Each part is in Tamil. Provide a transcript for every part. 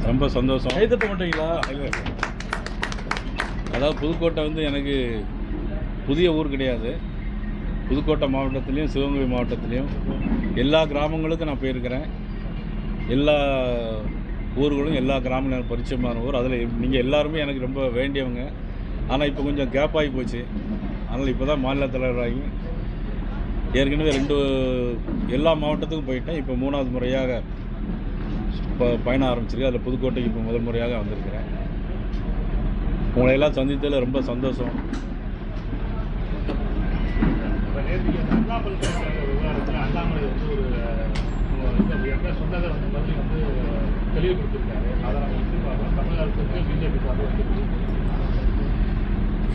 ரொம்ப சந்தோஷம். கைத்தட்ட மாட்டீங்களா? அதாவது புதுக்கோட்டை வந்து எனக்கு புதிய ஊர் கிடையாது. புதுக்கோட்டை மாவட்டத்துலேயும் சிவகங்கை மாவட்டத்துலேயும் எல்லா கிராமங்களுக்கும் நான் போயிருக்கிறேன். எல்லா ஊர்களும் எல்லா கிராமங்களும் எனக்கு பரிச்சயமான ஊர். அதில் நீங்கள் எல்லாருமே எனக்கு ரொம்ப வேண்டியவங்க. ஆனால் இப்போ கொஞ்சம் கேப் ஆகி போச்சு. அதனால் இப்போ தான் மாநில தலைவராகி ஏற்கனவே எல்லா மாவட்டத்துக்கும் போயிட்டேன். இப்போ 3வது முறையாக இப்போ பயணம் ஆரம்பிச்சிருக்கு. அதில் புதுக்கோட்டைக்கு இப்போ முதல் முறையாக வந்திருக்கிறேன். உங்களை எல்லாம் சந்தித்ததில் ரொம்ப சந்தோஷம்.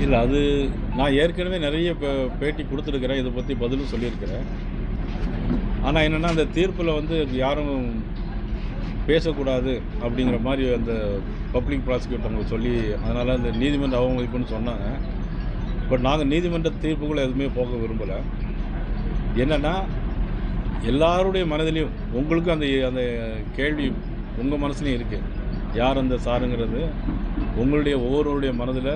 இல்லை, அது நான் ஏற்கனவே நிறைய பேட்டி கொடுத்துருக்கிறேன். இதை பற்றி பதிலும் சொல்லியிருக்கிறேன். ஆனால் என்னென்னா அந்த தீர்ப்பில் வந்து யாரும் பேசக்கூடாது அப்படிங்கிற மாதிரி அந்த பப்ளிக் ப்ராசிக்யூட்டர் சொல்லி அதனால் அந்த நீதிமன்ற அவமதிப்புன்னு சொன்னாங்க. பட் நாங்கள் நீதிமன்ற தீர்ப்புக்குள்ளே எதுவுமே போக விரும்பலை. என்னென்னா எல்லாருடைய மனதிலையும் உங்களுக்கும் அந்த அந்த கேள்வி உங்கள் மனசுலையும் இருக்குது. யார் அந்த சாருங்கிறது உங்களுடைய ஒவ்வொருவருடைய மனதில்,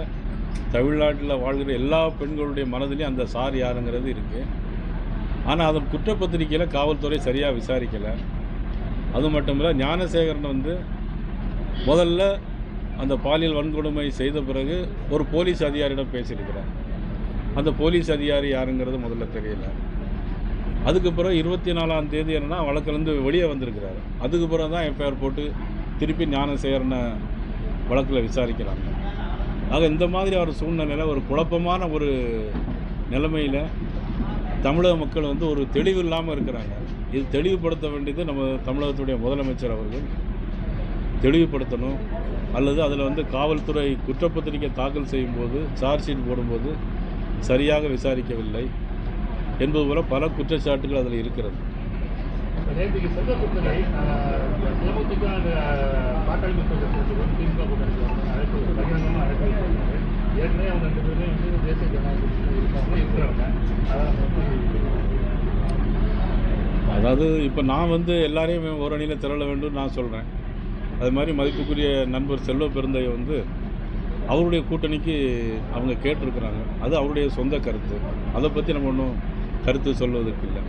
தமிழ்நாட்டில் வாழ்கிற எல்லா பெண்களுடைய மனதிலையும் அந்த சார் யாருங்கிறது இருக்குது. ஆனால் அதன் குற்றப்பத்திரிக்கையில் காவல்துறை சரியாக விசாரிக்கலை. அது மட்டும் இல்லை, ஞானசேகரன் வந்து முதல்ல அந்த பாலியல் வன்கொடுமை செய்த பிறகு ஒரு போலீஸ் அதிகாரியிடம் பேசியிருக்கிறார். அந்த போலீஸ் அதிகாரி யாருங்கிறது முதல்ல தெரியல. அதுக்கு பிறகு 24ஆம் தேதி என்னன்னா வழக்கிலேருந்து வெளியே வந்திருக்கிறார். அதுக்கு பிறகு தான் எஃப்ஐஆர் போட்டு திருப்பி ஞானசேகரனை வழக்கில் விசாரிக்கிறாங்க. ஆக இந்த மாதிரி ஒரு சூழ்நிலையில் ஒரு குழப்பமான ஒரு நிலைமையில் தமிழக மக்கள் வந்து ஒரு தெளிவு இல்லாமல் இருக்கிறாங்க. இது தெளிவுபடுத்த வேண்டியது நம்ம தமிழகத்துடைய முதலமைச்சர் அவர்கள் தெளிவுபடுத்தணும். அல்லது அதில் வந்து காவல்துறை குற்றப்பத்திரிக்கை தாக்கல் செய்யும்போது, சார்ஜ் ஷீட் போடும்போது சரியாக விசாரிக்கவில்லை என்பது போல பல குற்றச்சாட்டுகள் அதில் இருக்கிறது. அதாவது இப்போ நான் வந்து எல்லாரையும் ஒரு அணியில் திரள வேண்டும் நான் சொல்கிறேன். அது மாதிரி மதிப்புக்குரிய நண்பர் செல்வ பெருந்தையை வந்து அவருடைய கூட்டணிக்கு அவங்க கேட்டிருக்கிறாங்க. அது அவருடைய சொந்த கருத்து. அதை பற்றி நம்ம ஒன்றும் கருத்து சொல்வதற்கு இல்லை.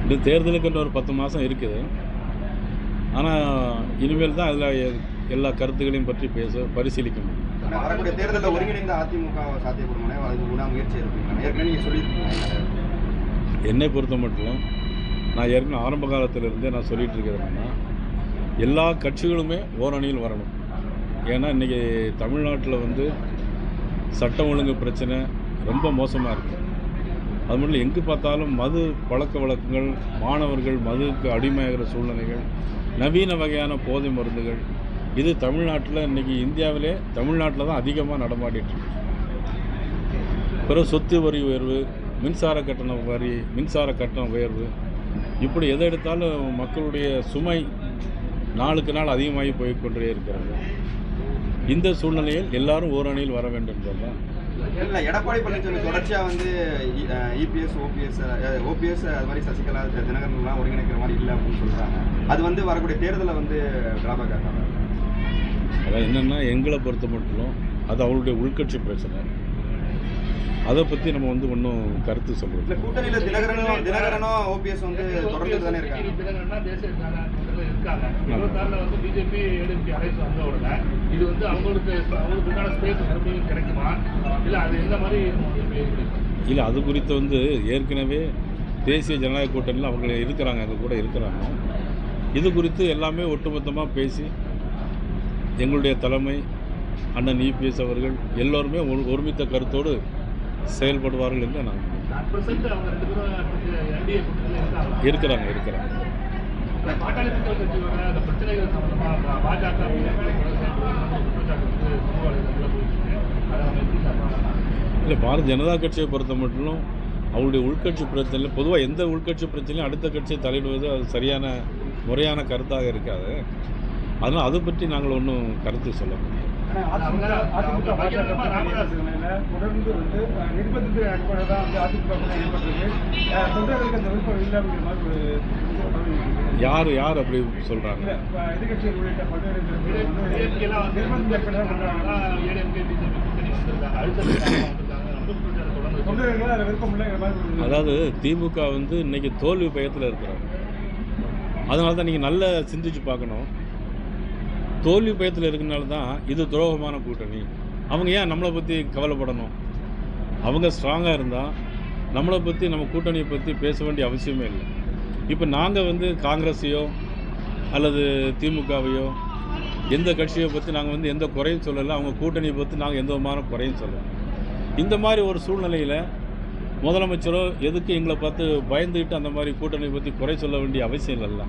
இந்த தேர்தலுக்கு இன்னும் ஒரு 10 மாதம் இருக்குது. ஆனால் இனிமேல் தான் அதில் எல்லா கருத்துக்களையும் பற்றி பரிசீலிக்க முடியும். வரக்கூடிய தேர்தலில் ஒருங்கிணைந்த அதிமுக சாத்தியப்படுமா? அதுக்கு முயற்சி இருக்குங்க. ஏற்கனவே நீங்கள் சொல்லியிருக்கீங்க. என்னை பொறுத்த மட்டும் நான் ஏற்கனவே ஆரம்ப காலத்திலிருந்தே நான் சொல்லிகிட்டு இருக்கிறேன்னா எல்லா கட்சிகளுமே ஓரணியில் வரணும். ஏன்னா இன்றைக்கி தமிழ்நாட்டில் வந்து சட்டம் ஒழுங்கு பிரச்சனை ரொம்ப மோசமாக இருக்குது. அது மட்டும் எங்கே பார்த்தாலும் மது பழக்க வழக்கங்கள், மாணவர்கள் மதுவுக்கு அடிமையாகிற சூழ்நிலைகள், நவீன வகையான போதை மருந்துகள், இது தமிழ்நாட்டில் இன்றைக்கி இந்தியாவிலே தமிழ்நாட்டில் தான் அதிகமாக நடமாடிட்டுருக்கு. பிறகு சொத்து வரி உயர்வு, மின்சார கட்டண உயர்வு, இப்படி எதை எடுத்தாலும் மக்களுடைய சுமை நாளுக்கு நாள் அதிகமாகி போய்கொண்டே இருக்கிறது. இந்த சூழ்நிலையில் எல்லாரும் ஓரணியில் வர வேண்டும் என்பதுதான். இல்லை, எடப்பாடி பழனிசாமி தொடர்ச்சியாக வந்து இபிஎஸ் ஓபிஎஸ் அது மாதிரி சசிகலா தினகரன்லாம் ஒருங்கிணைக்கிற மாதிரி இல்லை அப்படின்னு சொல்கிறாங்க. அது வந்து வரக்கூடிய தேர்தலில் வந்து டிராபேக் ஆகாது. அதான் என்னென்னா எங்களை பொறுத்த மட்டும் அது அவருடைய உள்கட்சி பிரச்சனை. அதை பற்றி நம்ம வந்து ஒன்றும் கருத்து சொல்கிறோம். இல்லை, கூட்டணியில் தினகரனும் ஓபிஎஸ் வந்து தொடர்ந்து தானே இருக்காங்க. பிஜேபி ஏடிஎம்கே அழைத்து வந்த உடனே இது வந்து அவங்களுக்கான ஸ்பேஸ் மறுபடியும் கிடைக்குமா? இல்லை அது எந்த மாதிரி? இல்லை, அது குறித்து வந்து ஏற்கனவே தேசிய ஜனநாயக கூட்டணியில் அவங்க இருக்கிறாங்க, அங்கே கூட இருக்கிறாங்க. இது குறித்து எல்லாமே ஒட்டுமொத்தமாக பேசி எங்களுடைய தலைமை அண்ணன் இபிஎஸ் அவர்கள் எல்லோருமே ஒருமித்த கருத்தோடு செயல்படுவார்கள் என்று நான் இருக்கிறாங்க. இல்லை, பாரதிய ஜனதா கட்சியை பொறுத்த மட்டும் அவருடைய உள்கட்சி பிரச்சனை பொதுவாக எந்த உள்கட்சி பிரச்சனையும் அடுத்த கட்சியை தலையிடுவது அது சரியான முறையான கருத்தாக இருக்காது. அதனால் அதை பற்றி நாங்கள் ஒன்றும் கருத்து சொல்ல முடியாது. அவங்க பகிரங்கமா ராமதாஸ் தொடர்ந்து வந்து நிர்பந்தத்தின் அடிப்படையில் தான் வந்து அதிமுக ஏற்பட்டிருக்கு. தொண்டர்களுக்கு அந்த விருப்பம் இல்லை அப்படிங்கிற மாதிரி ஒரு யார் அப்படி சொல்கிறாங்க? எதிர்கட்சிகள் உள்ளிட்ட பல்வேறு டிஎம்கேலாம் வந்து நிர்பந்தத்தின் அடிப்படையில் பண்றாங்க. ஏடிஎம்கே பிஜேபி கூட்டணி வந்திருக்காங்க, அழுத்தம் தொடர்ந்து தொண்டர்கள் அதில் விருப்பம் இல்லைங்கிற மாதிரி ஒரு அதாவது திமுக வந்து இன்னைக்கு தோல்வி பயத்தில் இருக்கிறாங்க. அதனால தான் நீங்கள் நல்லா சிந்திச்சு பார்க்கணும். தோல்வி பயத்தில் இருக்கிறனால தான் இது துரோகமான கூட்டணி. அவங்க ஏன் நம்மளை பற்றி கவலைப்படணும்? அவங்க ஸ்ட்ராங்காக இருந்தால் நம்மளை பற்றி, நம்ம கூட்டணியை பற்றி பேச வேண்டிய அவசியமே இல்லை. இப்போ நாங்கள் வந்து காங்கிரஸையோ அல்லது திமுகவையோ எந்த கட்சியை பற்றி நாங்கள் வந்து எந்த குறையும் சொல்லலை. அவங்க கூட்டணியை பற்றி நாங்கள் எந்த விதமான குறையும் சொல்லலை. இந்த மாதிரி ஒரு சூழ்நிலையில் முதலமைச்சரோ எதுக்கு எங்களை பார்த்து பயந்துக்கிட்டு அந்த மாதிரி கூட்டணியை பற்றி குறை சொல்ல வேண்டிய அவசியம் இல்லைல்ல.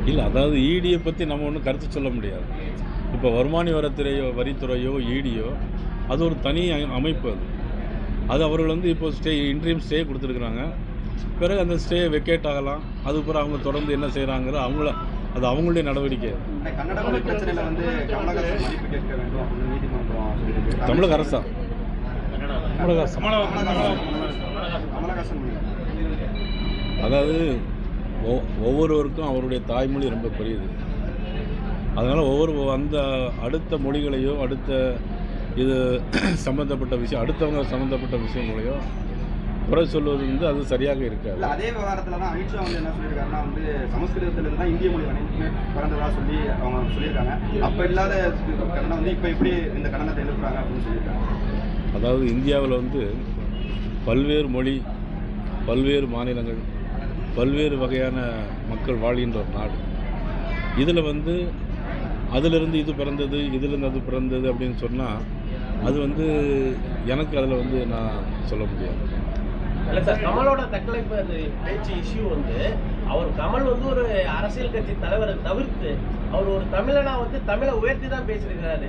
இல்லை, அதாவது ஈடியை பற்றி நம்ம ஒன்றும் கருத்து சொல்ல முடியாது. இப்போ வருமான வரித்துறையோ ஈடியோ அது ஒரு தனி அமைப்பு. அது அவர்கள் வந்து இப்போ இன்ட்ரீம் ஸ்டே கொடுத்துருக்குறாங்க. பிறகு அந்த ஸ்டே வெக்கேட் ஆகலாம். அதுக்கப்புறம் அவங்க தொடர்ந்து என்ன செய்கிறாங்கிற அது அவங்களுடைய நடவடிக்கை. கன்னட மொழி பிரச்சனையில வந்து கமலஹாசன் மன்னிப்பு கேட்க வேண்டும் அப்படின்னு நீதிமன்றம் சொல்லியிருக்கு. தமிழக அரசா? கமலஹாசன் அதாவது ஒவ்வொருவருக்கும் அவருடைய தாய்மொழி ரொம்ப பெரியது. அதனால் அந்த அடுத்த மொழிகளையோ அடுத்த இது சம்மந்தப்பட்ட விஷயம், அடுத்தவங்க சம்மந்தப்பட்ட விஷயங்களையோ குறை சொல்வது வந்து அது சரியாக இருக்காது. அதே விவகாரத்தில் தான் அமித்ஷா வந்து என்ன சொல்லியிருக்காருன்னா வந்து சமஸ்கிருதத்திலிருந்து தான் இந்திய மொழி பிறந்ததாக சொல்லி அவங்க சொல்லியிருக்காங்க. அப்போ இல்லாத கன்னடம் வந்து இப்போ எப்படி இந்த கன்னடத்தை எழுப்புறாங்க அப்படின்னு சொல்லியிருக்காங்க. அதாவது இந்தியாவில் வந்து பல்வேறு மொழி, பல்வேறு மாநிலங்கள், பல்வேறு வகையான மக்கள் வாழ்கின்ற ஒரு நாடு. இதில் வந்து அதிலிருந்து இது பிறந்தது, இதிலிருந்து அது பிறந்தது அப்படின்னு சொன்னால் அது வந்து எனக்கு அதில் வந்து நான் சொல்ல முடியாது. இல்லை சார், கமலோட தக்கலைப்பு அந்த பேச்சு இஷ்யூ வந்து கமல் வந்து ஒரு அரசியல் கட்சி தலைவரை தவிர்த்து அவர் ஒரு தமிழனா வந்து தமிழை உயர்த்தி தான் பேசியிருக்கிறாரு.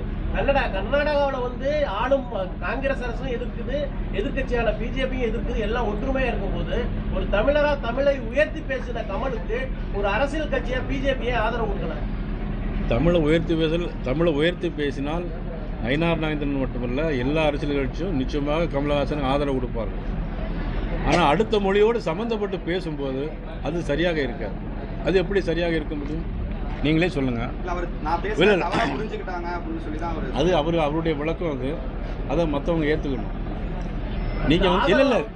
கர்நாடகாவில் வந்து ஆளும் காங்கிரஸ் அரசும் எதிர்க்குது, எதிர்கட்சியான பிஜேபியும் எதிர்க்குது, எல்லாம் ஒற்றுமையா இருக்கும்போது ஒரு தமிழரா தமிழை உயர்த்தி பேசின கமலுக்கு ஒரு அரசியல் கட்சியா பிஜேபியே ஆதரவு கொடுக்கல. தமிழை உயர்த்தி பேசினால் நயினார் நாகேந்திரன் மட்டுமல்ல எல்லா அரசியல் கட்சியும் நிச்சயமாக கமலஹாசனுக்கு ஆதரவு கொடுப்பார்கள். ஆனால் அடுத்த மொழியோடு சம்மந்தப்பட்டு பேசும்போது அது சரியாக இருக்காது. அது எப்படி சரியாக இருக்க முடியும்? நீங்களே சொல்லுங்கள். அது அவருடைய விளக்கம். அதை மற்றவங்க ஏற்றுக்கணும்.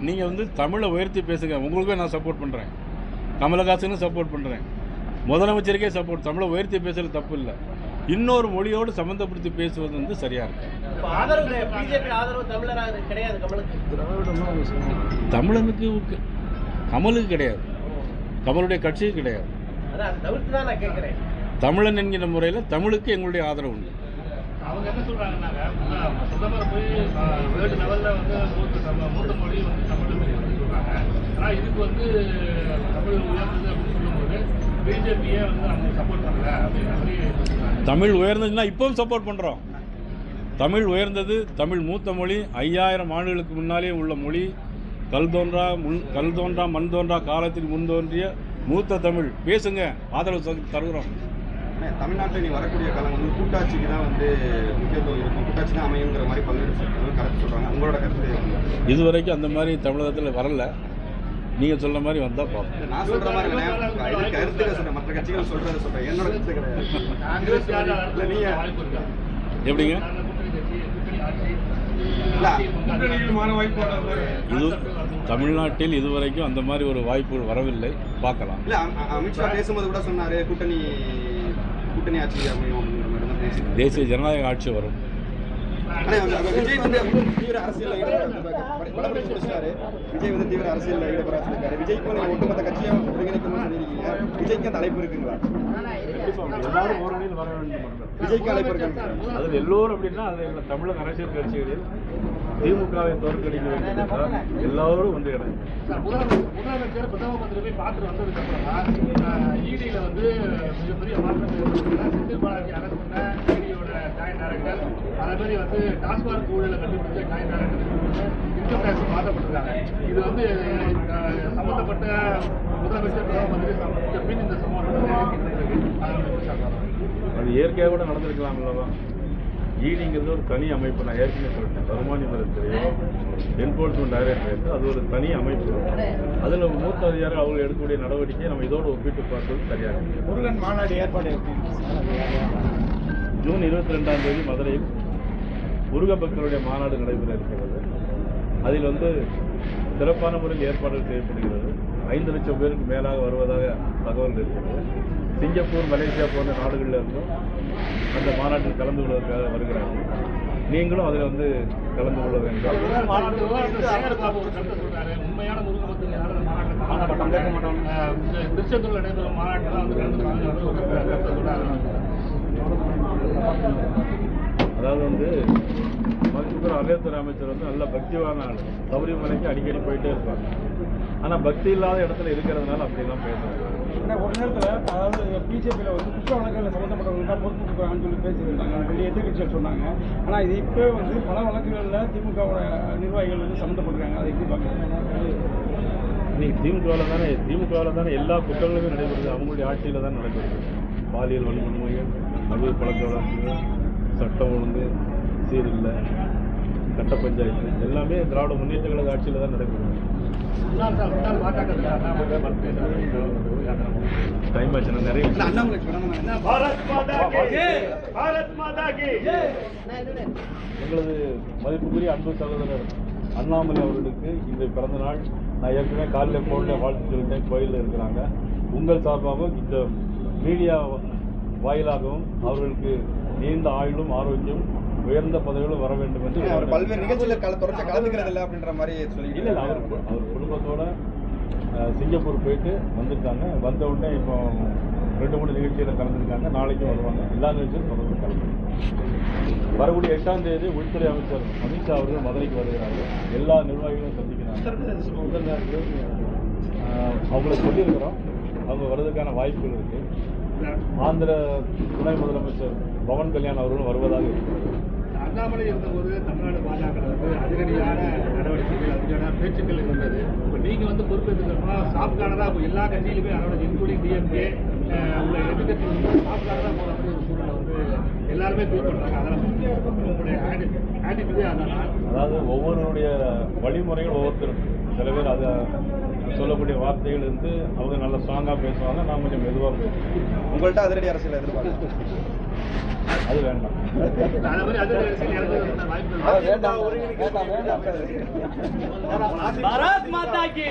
நீங்கள் வந்து தமிழை உயர்த்தி பேசுங்க. உங்களுக்கும் நான் சப்போர்ட் பண்ணுறேன், கமலஹாசனும் சப்போர்ட் பண்ணுறேன், முதலமைச்சருக்கே சப்போர்ட். தமிழை உயர்த்தி பேசுறது தப்பு இல்லை. இன்னொரு மொழியோடு சம்மந்தப்படுத்தி பேசுவது வந்து சரியா இருக்கு. தமிழனுக்கு கமலுக்கு கிடையாது, கமலுடைய கட்சிக்கு கிடையாது. தமிழன் என்கிற முறையில் தமிழுக்கு எங்களுடைய ஆதரவு உண்டு. அவங்க என்ன சொல்றாங்கன்னாங்க, பிரதமர் போய் வேர்ல்டு லெவலில் வந்து மூத்த மொழி வந்து தமிழ் சொல்றாங்க. ஆனால் இதுக்கு வந்து தமிழ் உயர்ந்தது அப்படின்னு சொல்லும்போது பிஜேபியே வந்து அவங்க சப்போர்ட் பண்ணல அப்படிங்கிற மாதிரி. தமிழ் உயர்ந்ததுன்னா இப்பவும் சப்போர்ட் பண்ணுறோம். தமிழ் உயர்ந்தது. தமிழ் மூத்த மொழி. 5000 ஆண்டுகளுக்கு முன்னாலே உள்ள மொழி. கல் தோன்றா மண் தோன்றா காலத்தில் முன்தோன்றிய மூத்த தமிழ். பேசுங்க, ஆதரவு தருகிறோம். தமிழ்நாட்டில் நீ வரக்கூடிய காலம் வந்து கூட்டாட்சிக்கு தான் வந்து முக்கியத்துவம் இருக்கும், கூட்டாட்சி தான் அமையுங்கிற மாதிரி பல்வேறு கருத்து சொல்கிறாங்க. உங்களோட கருத்து? இதுவரைக்கும் அந்த மாதிரி தமிழகத்தில் வரல. நீங்கள் சொல்கிற மாதிரி வந்தால் பார்ப்போம். நான் சொல்கிற மாதிரி கருத்துக்கள் சொல்கிறேன், மற்ற கட்சிகள் சொல்கிறத சொல்கிறேன், என்னோட கருத்து கிடையாது. நீங்கள் எப்படிங்க? இது தமிழ்நாட்டில் இதுவரைக்கும் அந்த மாதிரி ஒரு வாய்ப்புகள் வரவில்லை. பார்க்கலாம். இல்லை, அமித்ஷா பேசும்போது கூட சொன்னார் கூட்டணி ஆட்சி அமையும் அப்படிங்கிற மாதிரி தான் பேசி. தேசிய ஜனநாயக ஆட்சி வரும். விஜய் வந்து தீவிர அரசியலில் விஜய் வந்து தீவிர அரசியலில் ஈடுபட சொல்லியிருக்காரு. விஜய்க்கு ஒட்டுமொத்த கட்சியை ஒருங்கிணைக்கணும்னு சொல்லியிருக்கீங்க. விஜய்க்கு அந்த அழைப்பு இருக்குங்களா? எல்லாரும் ஓரணியில் வர வேண்டும். விஜய்க்கு அழைப்பு இருக்கு. அதில் எல்லோரும் அப்படின்னா அது எங்கள் தமிழக அரசியல் கட்சிகளில் திமுகவை தோற்கடிக்க வேண்டும். எல்லாரும் வந்து முதலமைச்சர் பிரதம மந்திரி போய் பார்த்துட்டு வந்ததுக்கு அப்புறம் ஈடியில் வந்து மிகப்பெரிய மாற்றம் செந்தில் பாலாஜி அரசு ஈடியோட ஜாயின்ட் டைரக்டர், அதே மாதிரி வந்து டாஸ்மாக் ஊழலை கண்டுபிடிச்ச ஜாயின்ட் டைரக்டர், இன்கம் டேக்ஸ் மாற்றப்பட்டிருக்காங்க. இது வந்து சம்பந்தப்பட்ட முதலமைச்சர் பிரதம மந்திரி சம்பந்தப்பட்ட பின் இந்த சம்பவம் அது இயற்கையாக கூட நடந்திருக்கலாம் அல்லவா? ஈடிங்கிறது ஒரு தனி அமைப்பு. நான் ஏற்கனவே சொல்லிட்டேன், வருமான வரித்துறை என்ஃபோர்ஸ்மெண்ட் டைரக்டரேட் அது ஒரு தனி அமைப்பு. அதில் மூத்த அதிகாரிகள் அவங்க எடுக்கக்கூடிய நடவடிக்கையை நம்ம இதோடு ஒப்பிட்டு பார்த்தது சரியாக. முருகன் மாநாடு ஏற்பாடு ஜூன் 22ஆம் தேதி மதுரையில் முருக பக்தருடைய மாநாடு நடைபெற இருக்கிறது. அதில் வந்து சிறப்பான முறையில் ஏற்பாடுகள் செய்யப்படுகிறது. 5 லட்சம் பேருக்கு மேலாக வருவதாக தகவல் இருக்கிறது. சிங்கப்பூர், மலேசியா போன்ற நாடுகளில் இருந்தும் அந்த மாநாட்டில் கலந்து கொள்வதற்காக வருகிறார்கள். நீங்களும் அதில் வந்து கலந்து கொள்ள வேண்டும். உண்மையான முருக பக்தர்கள் யாரும் திருச்செந்தூரில் நடைபெறும் மாநாட்டில் வந்து அதாவது வந்து மருத்துவர் அறத்துறை அமைச்சர் வந்து நல்ல பக்திவான ஆள். சபரிமலைக்கு அடிக்கடி போயிட்டே இருப்பாங்க. ஆனால் பக்தி இல்லாத இடத்துல இருக்கிறதுனால அப்படிலாம் பேசுறாங்க. ஒரு நேரத்தில் அதாவது பிஜேபியில் வந்து குற்ற வழக்குகளில் சம்மந்தப்பட்டவங்க தான் பொறுப்பு கொடுக்குறாங்கன்னு சொல்லி பேசியிருந்தாங்க, வெளியே எதிர்கட்சிகள் சொன்னாங்க. ஆனால் இது இப்போ வந்து பல வழக்குகளில் திமுகவோட நிர்வாகிகள் வந்து சம்மந்தப்படுறாங்க. அதை எப்படி பார்க்குறாங்க? இன்னைக்கு திமுகவில் தானே எல்லா குற்றங்களுமே நடைபெறுது. அவங்களுடைய ஆட்சியில் தான் நடைபெறுது. பாலியல் வன்கொடுமைகள், மது பழக்க வழக்குகள், சட்டம் ஒழுங்கு சீரில்லை, கட்ட பஞ்சாயத்து எல்லாமே திராவிட முன்னேற்ற கழக ஆட்சியில் தான் நடைபெறுது. டைம் ஆச்சு, நிறைய எங்களது மதிப்புக்குரிய அன்பு சகோதரர் அண்ணாமலை அவர்களுக்கு இந்த பிறந்த நாள். நான் ஏற்கனவே காலையில் போனில் வாழ்த்து சொல்லிட்டேன். கோயிலில் இருக்கிறாங்க. உங்கள் சார்பாகவும் இந்த மீடியா வாயிலாகவும் அவர்களுக்கு நீண்ட ஆயுளும் ஆரோக்கியம் உயர்ந்த பதவிகளும் வர வேண்டும் என்று பல்வேறு நிகழ்ச்சியில் தொடர்ச்சி கலந்துக்கிறது இல்லை அப்படின்ற மாதிரி சொல்லி இல்லை. அவர் குடும்பத்தோட சிங்கப்பூர் போயிட்டு வந்திருக்காங்க. வந்த உடனே இப்போ 2-3 நிகழ்ச்சியில் கலந்துருக்காங்க. நாளைக்கும் வருவாங்க. எல்லா நிகழ்ச்சியும் தொடர்ந்து கலந்து வரக்கூடிய 8ஆம் தேதி உள்துறை அமைச்சர் அமித்ஷா அவர்கள் மதுரைக்கு வருகிறார்கள். எல்லா நிர்வாகிகளும் சந்திக்கிறாங்க. அவங்கள சொல்லியிருக்கிறோம். அவங்க வர்றதுக்கான வாய்ப்புகள் இருக்குது. ஆந்திர துணை முதலமைச்சர் பவன் கல்யாண் அவர்களும் வருவதாக இருக்கிறது. அண்ணாமலை இருந்தபோது தமிழ்நாடு பாஜக வந்து அதிரடியான நடவடிக்கைகள், அதிரடியான பேச்சுக்கள் இருந்தது. இப்போ நீங்கள் வந்து பொறுப்பேற்றுக்கணும்னா சாப்கானதாக இப்போ எல்லா கட்சியிலுமே நடவடிக்கை, இன்க்ளூடிங் டிஎம்கே உள்ள எதிர்கட்சி சாப்கானதாக போகிற மாதிரி ஒரு சூழலை வந்து எல்லாருமே ஃபீல் பண்ணுறாங்க. அதனால் உங்களுடைய ஆட்டிடியூடே அதான். அதாவது ஒவ்வொருடைய வழிமுறைகள் ஒவ்வொருத்தரும் சில பேர் அதை சொல்லக்கூடிய வார்த்தைகள் இருந்து அவங்க நல்ல ஸ்ட்ராங்காக பேசுவாங்க. நான் கொஞ்சம் மெதுவாக பேசுவேன். உங்கள்கிட்ட அதிரடி அரசியல் எதிர்பார்க்க அது வேண்டாம். அதே மாதிரி அதிரடி அரசியல் வாய்ப்பு வேண்டாம். भारत माता की